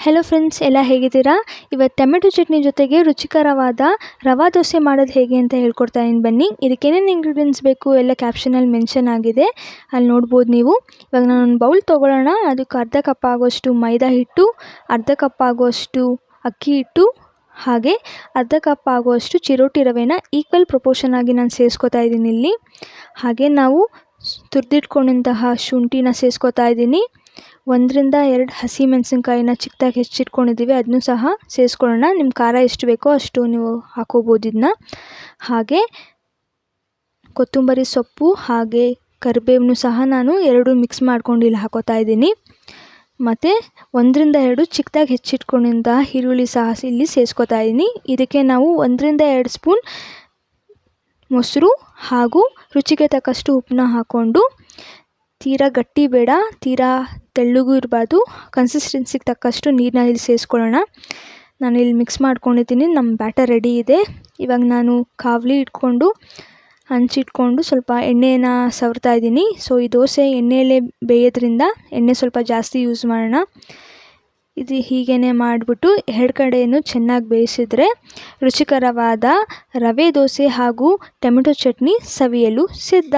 Hello friends, ಎಲ್ಲ ಹೇಗಿದ್ದೀರಾ? ಇವತ್ತು ಟೊಮೆಟೊ ಚಟ್ನಿ ಜೊತೆಗೆ ರುಚಿಕರವಾದ ರವಾ ದೋಸೆ ಮಾಡೋದು ಹೇಗೆ ಅಂತ ಹೇಳ್ಕೊಡ್ತಾ ಇದ್ದೀನಿ ಬನ್ನಿ. ಇದಕ್ಕೆ ಏನೇನು ಇಂಗ್ರೀಡಿಯೆಂಟ್ಸ್ ಬೇಕು ಎಲ್ಲ ಕ್ಯಾಪ್ಷನಲ್ಲಿ ಮೆನ್ಷನ್ ಆಗಿದೆ, ಅಲ್ಲಿ ನೋಡ್ಬೋದು ನೀವು. ಇವಾಗ ನಾನೊಂದು ಬೌಲ್ ತೊಗೊಳ್ಳೋಣ. ಅದಕ್ಕೆ ಅರ್ಧ ಕಪ್ ಆಗುವಷ್ಟು ಮೈದಾ ಹಿಟ್ಟು, ಅರ್ಧ ಕಪ್ ಆಗುವಷ್ಟು ಅಕ್ಕಿ ಹಿಟ್ಟು, ಹಾಗೆ ಅರ್ಧ ಕಪ್ ಆಗುವಷ್ಟು ಚಿರೋಟಿ ರವೆನ ಈಕ್ವಲ್ ಪ್ರಪೋರ್ಷನ್ ಆಗಿ ನಾನು ಸೇರಿಸ್ಕೊತಾ ಇದ್ದೀನಿ ಇಲ್ಲಿ. ಹಾಗೆ ನಾವು ತುರಿದಿಟ್ಕೊಂಡಂತಹ ಶುಂಠಿನ ಸೇರಿಸ್ಕೊತಾ ಇದ್ದೀನಿ. 1 ರಿಂದ 2 ಹಸಿಮೆಣಸಿನ್ಕಾಯಿನ ಚಿಕ್ಕದಾಗಿ ಹೆಚ್ಚಿಟ್ಕೊಂಡಿದ್ದೀವಿ, ಅದನ್ನು ಸಹ ಸೇರಿಸ್ಕೊಳ್ಳೋಣ. ನಿಮ್ಮ ಖಾರ ಎಷ್ಟು ಬೇಕೋ ಅಷ್ಟು ನೀವು ಹಾಕೋಬೋದು ಇದನ್ನ. ಹಾಗೆ ಕೊತ್ತಂಬರಿ ಸೊಪ್ಪು ಹಾಗೆ ಕರಿಬೇವನ್ನು ಸಹ ನಾನು 2 ಮಿಕ್ಸ್ ಮಾಡ್ಕೊಂಡು ಇಲ್ಲಿ ಹಾಕೋತಾ ಇದ್ದೀನಿ. ಮತ್ತು 1 ರಿಂದ 2 ಚಿಕ್ಕದಾಗಿ ಹೆಚ್ಚಿಟ್ಕೊಂಡಿದ್ದ ಈರುಳ್ಳಿ ಸಹ ಇಲ್ಲಿ ಸೇರಿಸ್ಕೊತಾ ಇದ್ದೀನಿ. ಇದಕ್ಕೆ ನಾವು 1 ರಿಂದ 2 ಸ್ಪೂನ್ ಮೊಸರು ಹಾಗೂ ರುಚಿಗೆ ತಕ್ಕಷ್ಟು ಉಪ್ಪನ್ನ ಹಾಕ್ಕೊಂಡು, ತೀರಾ ಗಟ್ಟಿ ಬೇಡ, ತೀರಾ ತೆಳ್ಳಗೂ ಇರಬಾರ್ದು, ಕನ್ಸಿಸ್ಟೆನ್ಸಿಗೆ ತಕ್ಕಷ್ಟು ನೀರನ್ನ ಇಲ್ಲಿ ಸೇರಿಸ್ಕೊಳ್ಳೋಣ. ನಾನು ಇಲ್ಲಿ ಮಿಕ್ಸ್ ಮಾಡ್ಕೊಂಡಿದ್ದೀನಿ. ನಮ್ಮ ಬ್ಯಾಟರ್ ರೆಡಿ ಇದೆ. ಇವಾಗ ನಾನು ಕಾವಲಿ ಇಟ್ಕೊಂಡು ಹಂಚಿಟ್ಕೊಂಡು ಸ್ವಲ್ಪ ಎಣ್ಣೆನ ಸವರ್ತಾ ಇದ್ದೀನಿ. ಸೊ ಈ ದೋಸೆ ಎಣ್ಣೆಯಲ್ಲೇ ಬೇಯೋದ್ರಿಂದ ಎಣ್ಣೆ ಸ್ವಲ್ಪ ಜಾಸ್ತಿ ಯೂಸ್ ಮಾಡೋಣ. ಇದು ಹೀಗೇ ಮಾಡಿಬಿಟ್ಟು 2 ಕಡೆಯೂ ಚೆನ್ನಾಗಿ ಬೇಯಿಸಿದ್ರೆ ರುಚಿಕರವಾದ ರವೆ ದೋಸೆ ಹಾಗೂ ಟೊಮೆಟೊ ಚಟ್ನಿ ಸವಿಯಲು ಸಿದ್ಧ.